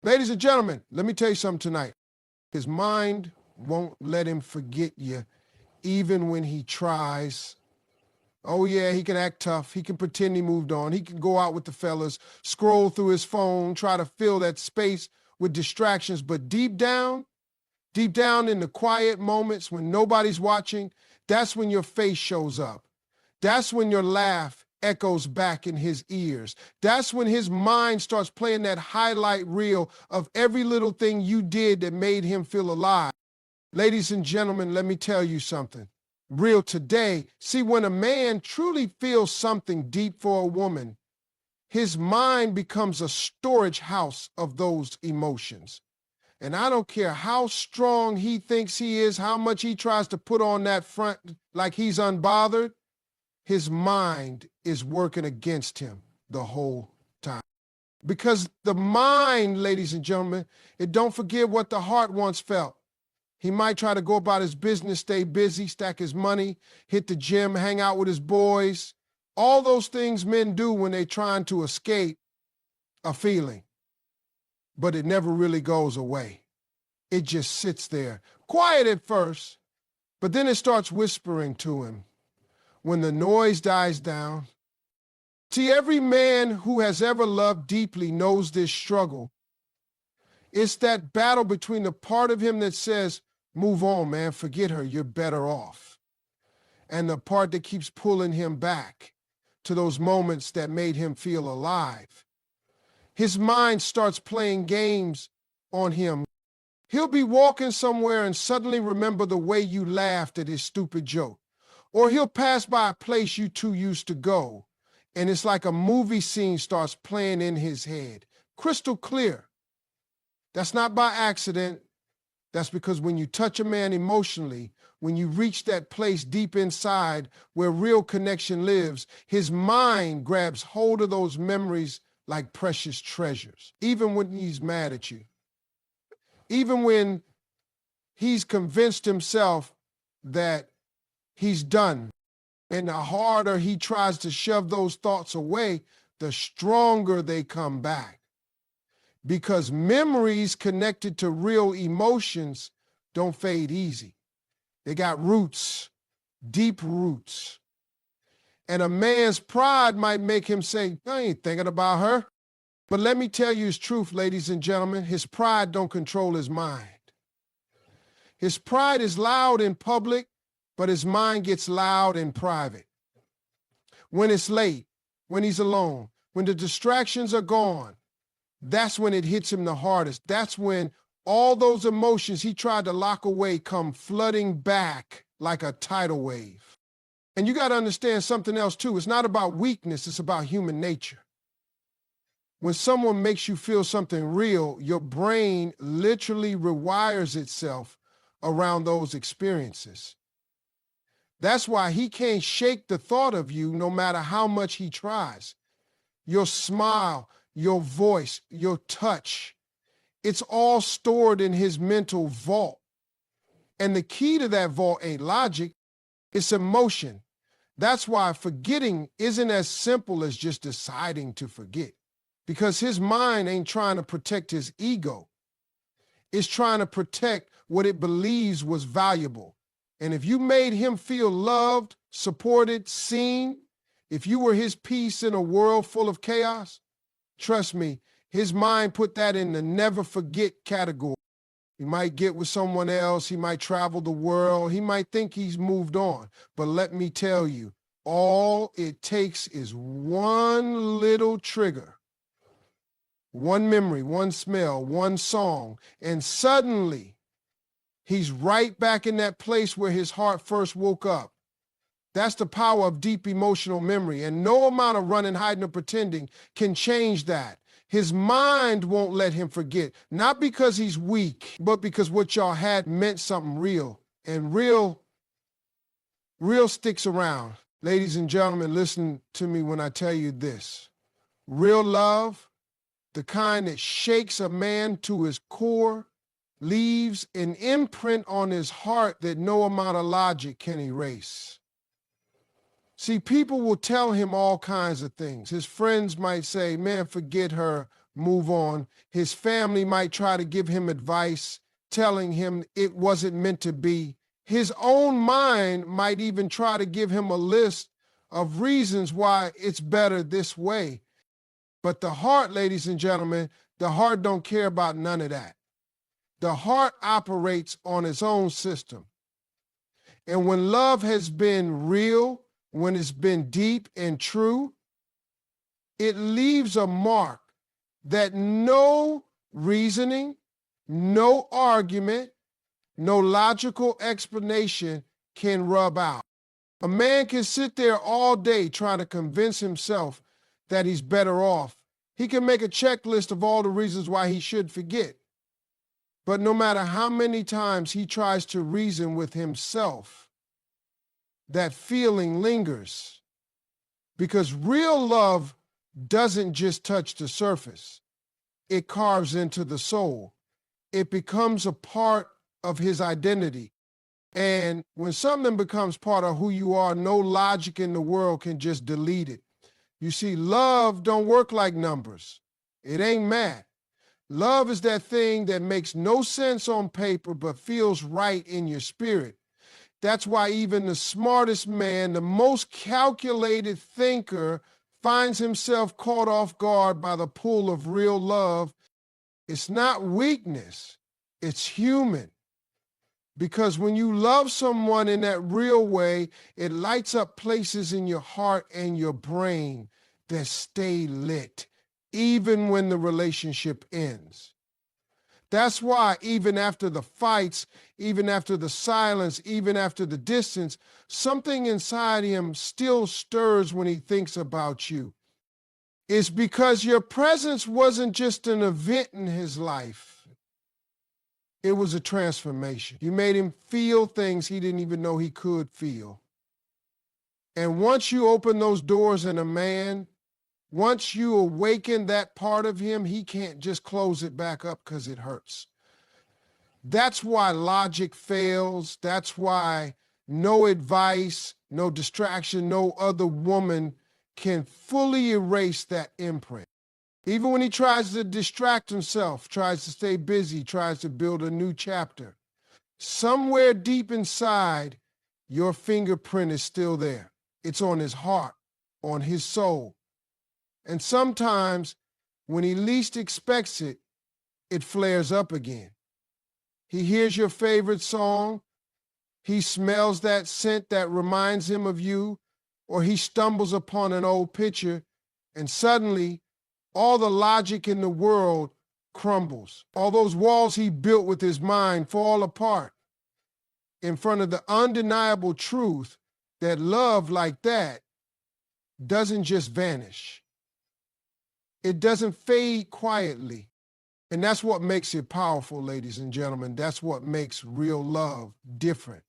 Ladies and gentlemen, let me tell you something tonight. His mind won't let him forget you, even when he tries. Oh yeah, he can act tough. He can pretend he moved on. He can go out with the fellas, scroll through his phone, try to fill that space with distractions. But deep down in the quiet moments when nobody's watching, that's when your face shows up. That's when your laugh echoes back in his ears. That's when his mind starts playing that highlight reel of every little thing you did that made him feel alive. Ladies and gentlemen, let me tell you something. Real today, see, when a man truly feels something deep for a woman, his mind becomes a storage house of those emotions. And I don't care how strong he thinks he is, how much he tries to put on that front like he's unbothered, his mind is working against him the whole time. Because the mind, ladies and gentlemen, it don't forget what the heart once felt. He might try to go about his business, stay busy, stack his money, hit the gym, hang out with his boys. All those things men do when they're trying to escape a feeling. But it never really goes away. It just sits there, quiet at first, but then it starts whispering to him. When the noise dies down, see, every man who has ever loved deeply knows this struggle. It's that battle between the part of him that says, move on, man, forget her, you're better off, and the part that keeps pulling him back to those moments that made him feel alive. His mind starts playing games on him. He'll be walking somewhere and suddenly remember the way you laughed at his stupid joke. Or he'll pass by a place you two used to go, and it's like a movie scene starts playing in his head, crystal clear. That's not by accident. That's because when you touch a man emotionally, when you reach that place deep inside where real connection lives, his mind grabs hold of those memories like precious treasures, even when he's mad at you. Even when he's convinced himself that he's done. And the harder he tries to shove those thoughts away, the stronger they come back. Because memories connected to real emotions don't fade easy. They got roots, deep roots. And a man's pride might make him say, I ain't thinking about her. But let me tell you his truth, ladies and gentlemen, his pride don't control his mind. His pride is loud in public, but his mind gets loud in private. When it's late, when he's alone, when the distractions are gone, that's when it hits him the hardest. That's when all those emotions he tried to lock away come flooding back like a tidal wave. And you got to understand something else too. It's not about weakness, it's about human nature. When someone makes you feel something real, your brain literally rewires itself around those experiences. That's why he can't shake the thought of you no matter how much he tries. Your smile, your voice, your touch, it's all stored in his mental vault. And the key to that vault ain't logic, it's emotion. That's why forgetting isn't as simple as just deciding to forget. Because his mind ain't trying to protect his ego. It's trying to protect what it believes was valuable. And if you made him feel loved, supported, seen, if you were his peace in a world full of chaos, trust me, his mind put that in the never forget category. He might get with someone else, he might travel the world, he might think he's moved on. But let me tell you, all it takes is one little trigger, one memory, one smell, one song, and suddenly he's right back in that place where his heart first woke up. That's the power of deep emotional memory, and no amount of running, hiding, or pretending can change that. His mind won't let him forget, not because he's weak, but because what y'all had meant something real, and real sticks around. Ladies and gentlemen, listen to me when I tell you this. Real love, the kind that shakes a man to his core, leaves an imprint on his heart that no amount of logic can erase. See, people will tell him all kinds of things. His friends might say, man, forget her, move on. His family might try to give him advice, telling him it wasn't meant to be. His own mind might even try to give him a list of reasons why it's better this way. But the heart, ladies and gentlemen, the heart don't care about none of that. The heart operates on its own system. And when love has been real, when it's been deep and true, it leaves a mark that no reasoning, no argument, no logical explanation can rub out. A man can sit there all day trying to convince himself that he's better off. He can make a checklist of all the reasons why he should forget. But no matter how many times he tries to reason with himself, that feeling lingers. Because real love doesn't just touch the surface. It carves into the soul. It becomes a part of his identity. And when something becomes part of who you are, no logic in the world can just delete it. You see, love don't work like numbers. It ain't math. Love is that thing that makes no sense on paper but feels right in your spirit. That's why even the smartest man, the most calculated thinker, finds himself caught off guard by the pull of real love. It's not weakness, it's human. Because when you love someone in that real way, it lights up places in your heart and your brain that stay lit, even when the relationship ends. That's why even after the fights, even after the silence, even after the distance, something inside him still stirs when he thinks about you. It's because your presence wasn't just an event in his life. It was a transformation. You made him feel things he didn't even know he could feel. And once you open those doors in a man, once you awaken that part of him, he can't just close it back up because it hurts. That's why logic fails. That's why no advice, no distraction, no other woman can fully erase that imprint. Even when he tries to distract himself, tries to stay busy, tries to build a new chapter, somewhere deep inside, your fingerprint is still there. It's on his heart, on his soul. And sometimes, when he least expects it, it flares up again. He hears your favorite song, he smells that scent that reminds him of you, or he stumbles upon an old picture, and suddenly, all the logic in the world crumbles. All those walls he built with his mind fall apart in front of the undeniable truth that love like that doesn't just vanish. It doesn't fade quietly. And that's what makes it powerful, ladies and gentlemen. That's what makes real love different.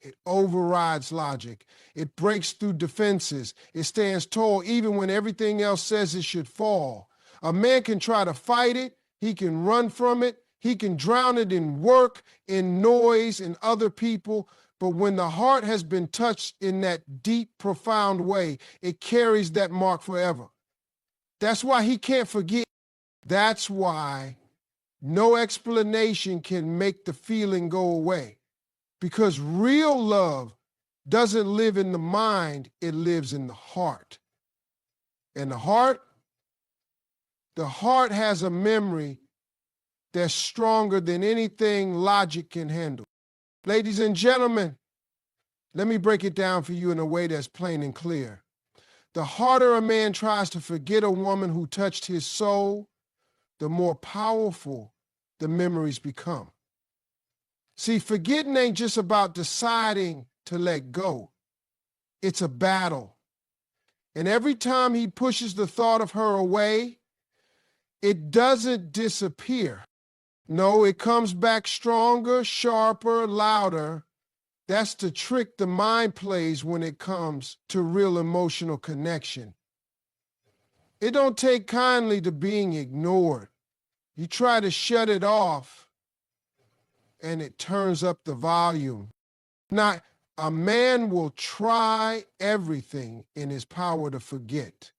It overrides logic. It breaks through defenses. It stands tall even when everything else says it should fall. A man can try to fight it. He can run from it. He can drown it in work, in noise, in other people. But when the heart has been touched in that deep, profound way, it carries that mark forever. That's why he can't forget. That's why no explanation can make the feeling go away. Because real love doesn't live in the mind, it lives in the heart. And the heart has a memory that's stronger than anything logic can handle. Ladies and gentlemen, let me break it down for you in a way that's plain and clear. The harder a man tries to forget a woman who touched his soul, the more powerful the memories become. See, forgetting ain't just about deciding to let go. It's a battle. And every time he pushes the thought of her away, it doesn't disappear. No, it comes back stronger, sharper, louder. That's the trick the mind plays when it comes to real emotional connection. It don't take kindly to being ignored. You try to shut it off, and it turns up the volume. Now, a man will try everything in his power to forget.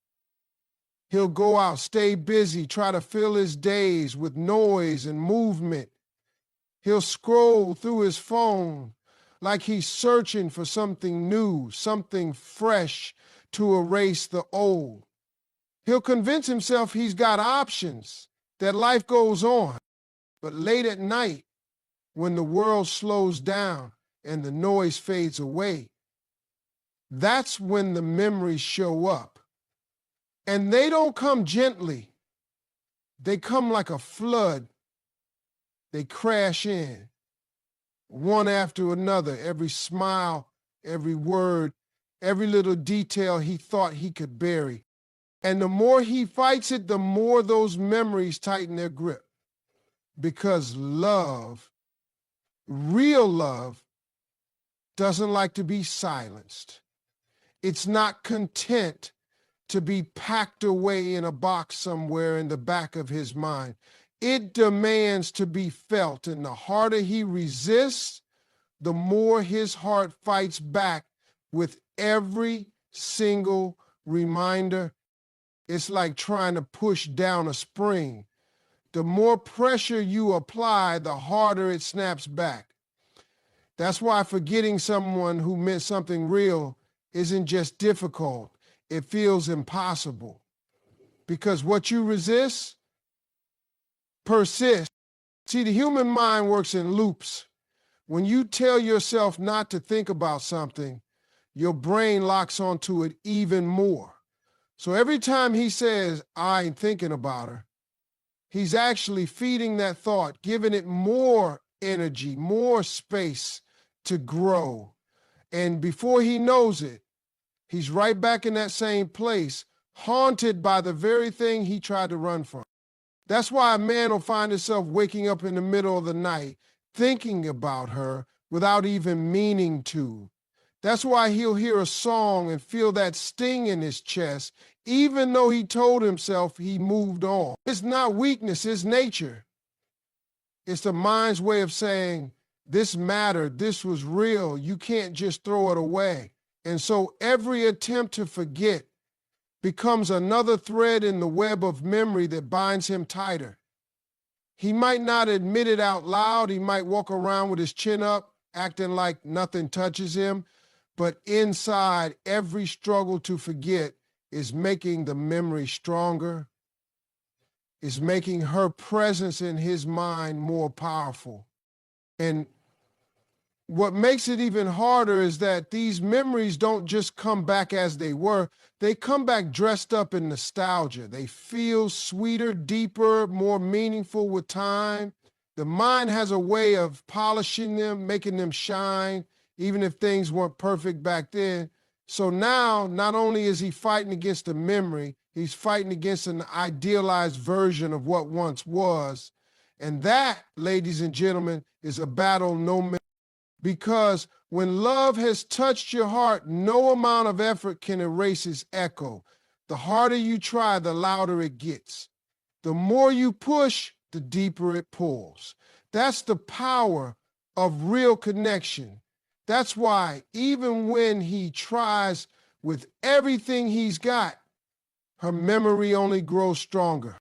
He'll go out, stay busy, try to fill his days with noise and movement. He'll scroll through his phone like he's searching for something new, something fresh to erase the old. He'll convince himself he's got options, that life goes on. But late at night, when the world slows down and the noise fades away, that's when the memories show up. And they don't come gently. They come like a flood. They crash in, one after another, every smile, every word, every little detail he thought he could bury. And the more he fights it, the more those memories tighten their grip. Because love, real love, doesn't like to be silenced. It's not content to be packed away in a box somewhere in the back of his mind. It demands to be felt, and the harder he resists, the more his heart fights back with every single reminder. It's like trying to push down a spring. The more pressure you apply, the harder it snaps back. That's why forgetting someone who meant something real isn't just difficult, it feels impossible. Because what you resist persists. See, the human mind works in loops. When you tell yourself not to think about something, your brain locks onto it even more. So every time he says, I ain't thinking about her, he's actually feeding that thought, giving it more energy, more space to grow. And before he knows it, he's right back in that same place, haunted by the very thing he tried to run from. That's why a man will find himself waking up in the middle of the night, thinking about her without even meaning to. That's why he'll hear a song and feel that sting in his chest, even though he told himself he moved on. It's not weakness, it's nature. It's the mind's way of saying, this mattered, this was real, you can't just throw it away. And so every attempt to forget becomes another thread in the web of memory that binds him tighter. He might not admit it out loud, he might walk around with his chin up, acting like nothing touches him, but inside, every struggle to forget is making the memory stronger, is making her presence in his mind more powerful. And what makes it even harder is that these memories don't just come back as they were, they come back dressed up in nostalgia. They feel sweeter, deeper, more meaningful with time. The mind has a way of polishing them, making them shine, even if things weren't perfect back then. So now, not only is he fighting against a memory, he's fighting against an idealized version of what once was. And that, ladies and gentlemen, is a battle no man. Because when love has touched your heart, no amount of effort can erase its echo. The harder you try, the louder it gets. The more you push, the deeper it pulls. That's the power of real connection. That's why even when he tries with everything he's got, her memory only grows stronger.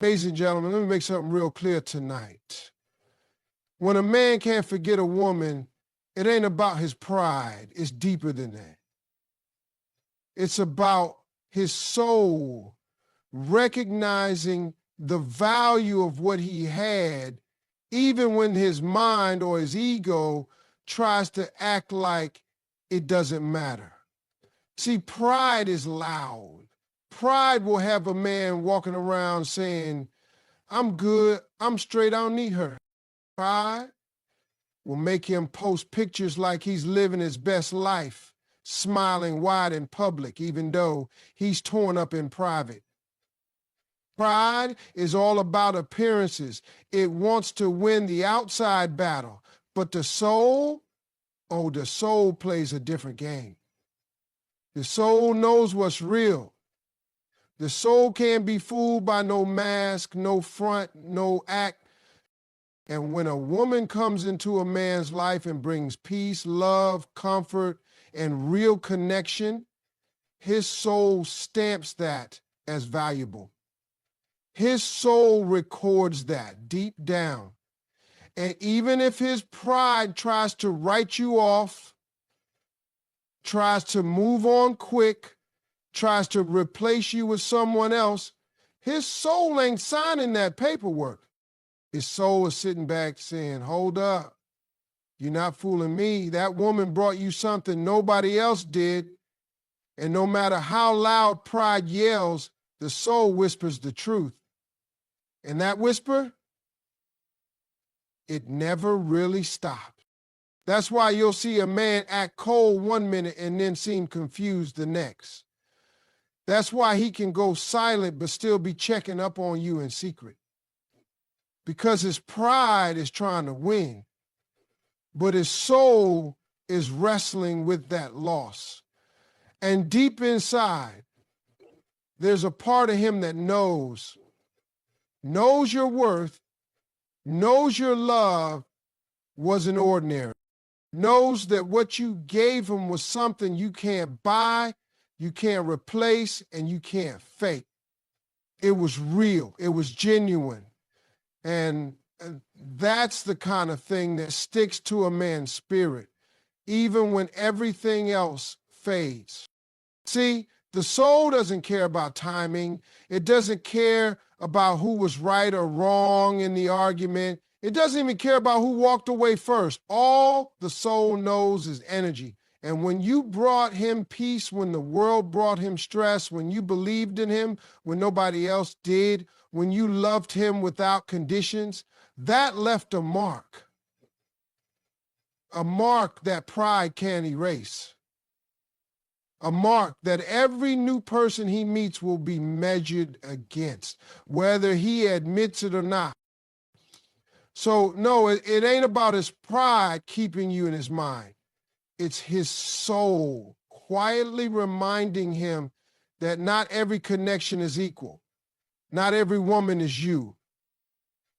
Ladies and gentlemen, let me make something real clear tonight. When a man can't forget a woman, it ain't about his pride. It's deeper than that. It's about his soul recognizing the value of what he had, even when his mind or his ego tries to act like it doesn't matter. See, pride is loud. Pride will have a man walking around saying, I'm good, I'm straight, I don't need her. Pride will make him post pictures like he's living his best life, smiling wide in public, even though he's torn up in private. Pride is all about appearances. It wants to win the outside battle. But the soul, the soul plays a different game. The soul knows what's real. The soul can't be fooled by no mask, no front, no act. And when a woman comes into a man's life and brings peace, love, comfort, and real connection, his soul stamps that as valuable. His soul records that deep down. And even if his pride tries to write you off, tries to move on quick, tries to replace you with someone else, his soul ain't signing that paperwork. His soul is sitting back saying, hold up, you're not fooling me. That woman brought you something nobody else did. And no matter how loud pride yells, the soul whispers the truth. And that whisper, it never really stops. That's why you'll see a man act cold one minute and then seem confused the next. That's why he can go silent but still be checking up on you in secret. Because his pride is trying to win, but his soul is wrestling with that loss. And deep inside, there's a part of him that knows your worth, knows your love wasn't ordinary, knows that what you gave him was something you can't buy, you can't replace, and you can't fake. It was real. It was genuine. And that's the kind of thing that sticks to a man's spirit, even when everything else fades. See, the soul doesn't care about timing. It doesn't care about who was right or wrong in the argument. It doesn't even care about who walked away first. All the soul knows is energy. And when you brought him peace, when the world brought him stress, when you believed in him when nobody else did, when you loved him without conditions, that left a mark that pride can't erase. A mark that every new person he meets will be measured against, whether he admits it or not. So no, it ain't about his pride keeping you in his mind. It's his soul quietly reminding him that not every connection is equal. Not every woman is you.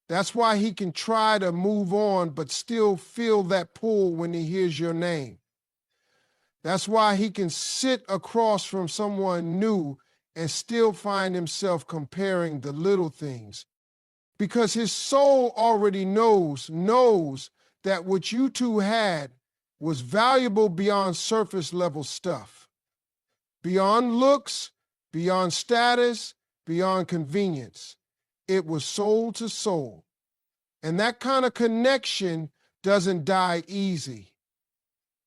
That's why he can try to move on, but still feel that pull when he hears your name. That's why he can sit across from someone new and still find himself comparing the little things. Because his soul already knows that what you two had was valuable beyond surface level stuff. Beyond looks, beyond status, beyond convenience. It was soul to soul. And that kind of connection doesn't die easy.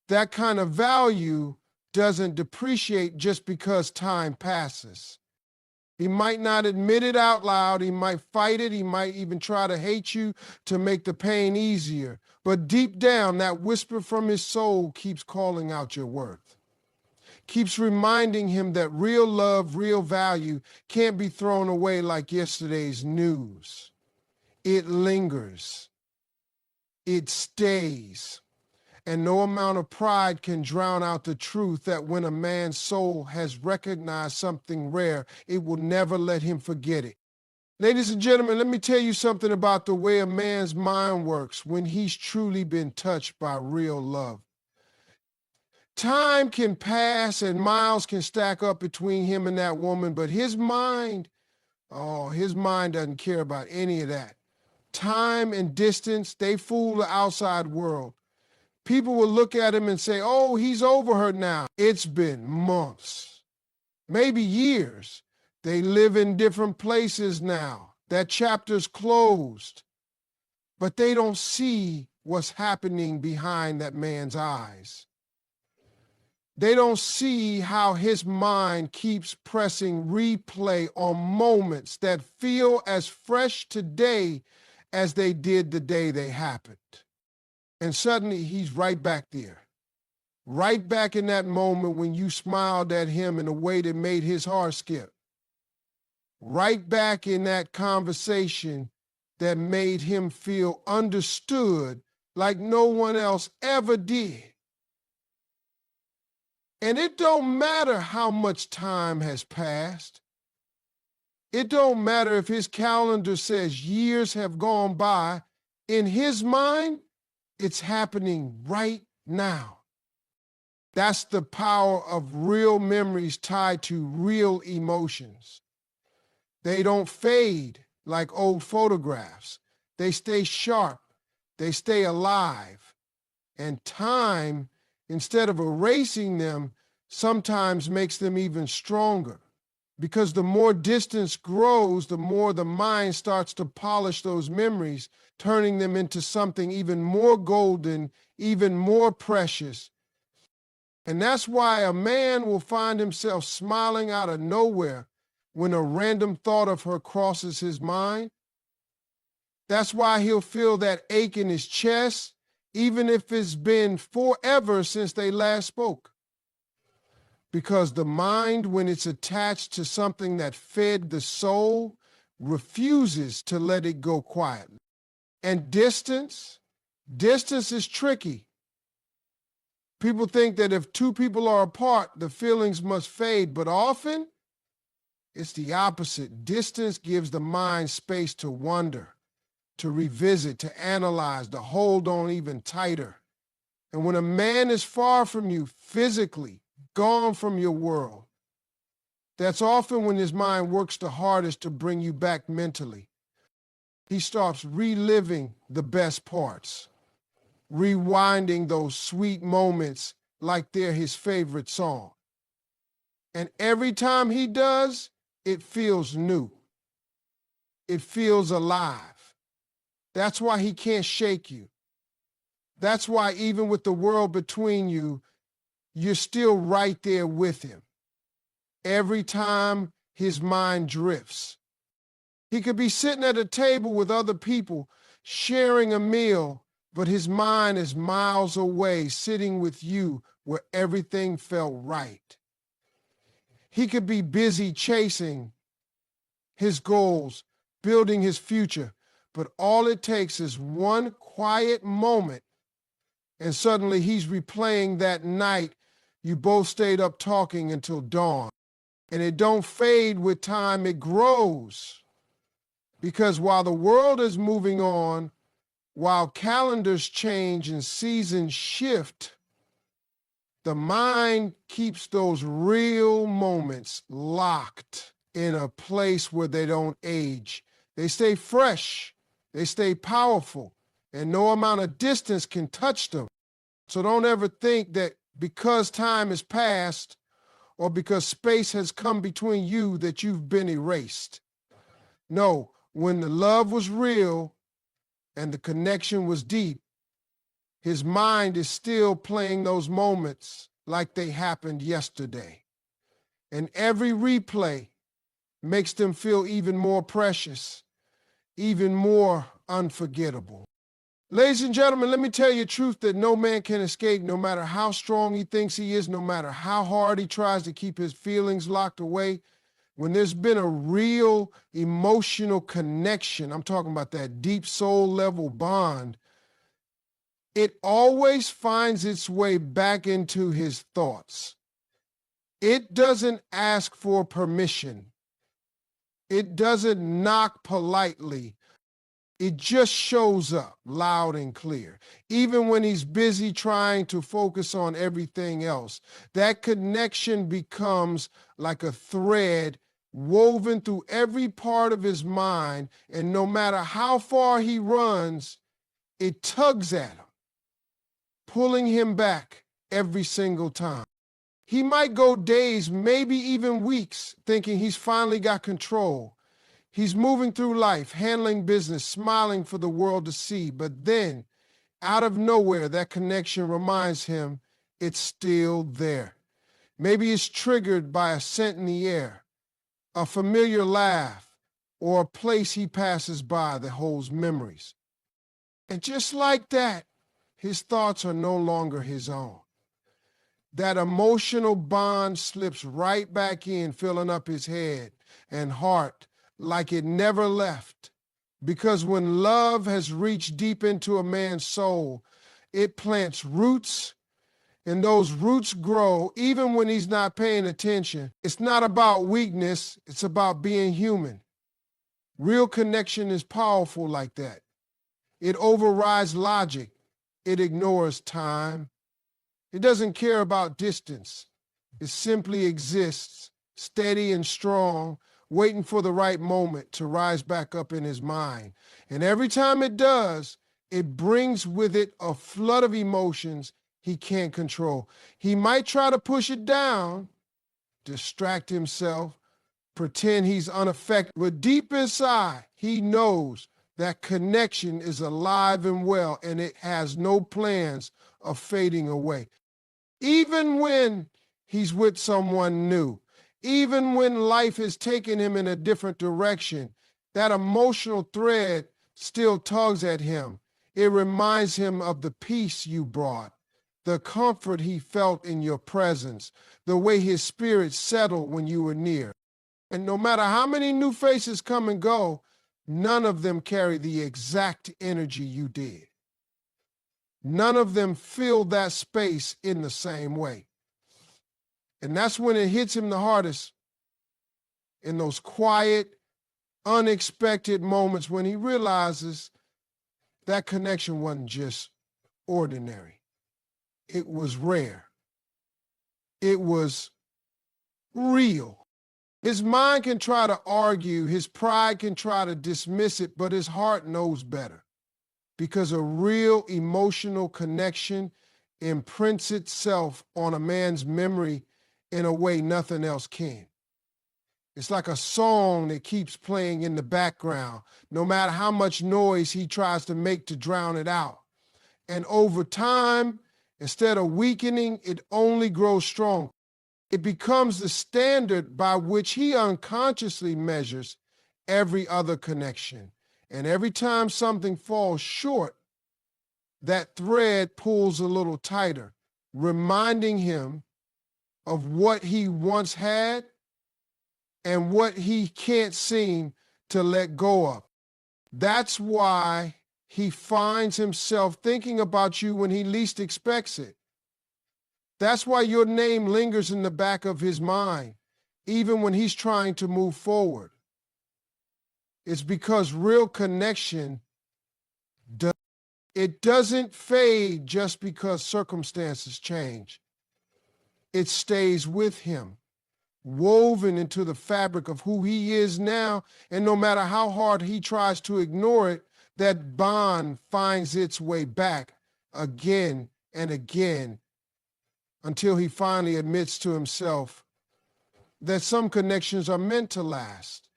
That kind of value doesn't depreciate just because time passes. He might not admit it out loud. He might fight it. He might even try to hate you to make the pain easier. But deep down, that whisper from his soul keeps calling out your worth. Keeps reminding him that real love, real value can't be thrown away like yesterday's news. It lingers. It stays. And no amount of pride can drown out the truth that when a man's soul has recognized something rare, it will never let him forget it. Ladies and gentlemen, let me tell you something about the way a man's mind works when he's truly been touched by real love. Time can pass and miles can stack up between him and that woman, but his mind doesn't care about any of that. Time and distance, they fool the outside world. People will look at him and say, oh, he's over her now. It's been months, maybe years. They live in different places now. That chapter's closed. But they don't see what's happening behind that man's eyes. They don't see how his mind keeps pressing replay on moments that feel as fresh today as they did the day they happened. And suddenly he's right back there, right back in that moment when you smiled at him in a way that made his heart skip, right back in that conversation that made him feel understood like no one else ever did. And it don't matter how much time has passed. It don't matter if his calendar says years have gone by. In his mind, it's happening right now. That's the power of real memories tied to real emotions. They don't fade like old photographs. They stay sharp. They stay alive. And time, instead of erasing them, sometimes makes them even stronger. Because the more distance grows, the more the mind starts to polish those memories, turning them into something even more golden, even more precious. And that's why a man will find himself smiling out of nowhere when a random thought of her crosses his mind. That's why he'll feel that ache in his chest, even if it's been forever since they last spoke. Because the mind, when it's attached to something that fed the soul, refuses to let it go quietly. And distance is tricky. People think that if two people are apart, the feelings must fade, but often it's the opposite. Distance gives the mind space to wonder, to revisit, to analyze, to hold on even tighter. And when a man is far from you physically, gone from your world, that's often when his mind works the hardest to bring you back mentally. He starts reliving the best parts, rewinding those sweet moments like they're his favorite song. And every time he does, it feels new. It feels alive. That's why he can't shake you. That's why even with the world between you, you're still right there with him. Every time his mind drifts. He could be sitting at a table with other people, sharing a meal, but his mind is miles away, sitting with you where everything felt right. He could be busy chasing his goals, building his future, but all it takes is one quiet moment, and suddenly he's replaying that night you both stayed up talking until dawn. And it don't fade with time, it grows. Because while the world is moving on, while calendars change and seasons shift, the mind keeps those real moments locked in a place where they don't age. They stay fresh, they stay powerful, and no amount of distance can touch them. So don't ever think that because time has passed or because space has come between you that you've been erased. No, when the love was real and the connection was deep, his mind is still playing those moments like they happened yesterday. And every replay makes them feel even more precious, even more unforgettable. Ladies and gentlemen, let me tell you a truth that no man can escape, no matter how strong he thinks he is, no matter how hard he tries to keep his feelings locked away. When there's been a real emotional connection, I'm talking about that deep soul level bond, it always finds its way back into his thoughts. It doesn't ask for permission. It doesn't knock politely. It just shows up loud and clear. Even when he's busy trying to focus on everything else, that connection becomes like a thread woven through every part of his mind, and no matter how far he runs, it tugs at him, pulling him back every single time. He might go days, maybe even weeks, thinking he's finally got control. He's moving through life, handling business, smiling for the world to see. But then, out of nowhere, that connection reminds him it's still there. Maybe it's triggered by a scent in the air, a familiar laugh, or a place he passes by that holds memories. And just like that, his thoughts are no longer his own. That emotional bond slips right back in, filling up his head and heart like it never left. Because when love has reached deep into a man's soul, it plants roots, and those roots grow even when he's not paying attention. It's not about weakness, it's about being human. Real connection is powerful like that. It overrides logic. It ignores time. It doesn't care about distance. It simply exists, steady and strong, waiting for the right moment to rise back up in his mind. And every time it does, it brings with it a flood of emotions he can't control. He might try to push it down, distract himself, pretend he's unaffected, but deep inside, he knows that connection is alive and well, and it has no plans of fading away. Even when he's with someone new, even when life has taken him in a different direction, that emotional thread still tugs at him. It reminds him of the peace you brought, the comfort he felt in your presence, the way his spirit settled when you were near. And no matter how many new faces come and go, none of them carry the exact energy you did. None of them fill that space in the same way. And that's when it hits him the hardest, in those quiet, unexpected moments when he realizes that connection wasn't just ordinary. It was rare. It was real. His mind can try to argue, his pride can try to dismiss it, but his heart knows better. Because a real emotional connection imprints itself on a man's memory in a way nothing else can. It's like a song that keeps playing in the background, no matter how much noise he tries to make to drown it out. And over time, instead of weakening, it only grows strong. It becomes the standard by which he unconsciously measures every other connection. And every time something falls short, that thread pulls a little tighter, reminding him of what he once had and what he can't seem to let go of. That's why he finds himself thinking about you when he least expects it. That's why your name lingers in the back of his mind, even when he's trying to move forward. It's because real connection doesn't fade just because circumstances change. It stays with him, woven into the fabric of who he is now, and no matter how hard he tries to ignore it, that bond finds its way back again and again until he finally admits to himself that some connections are meant to last,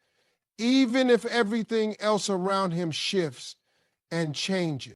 even if everything else around him shifts and changes.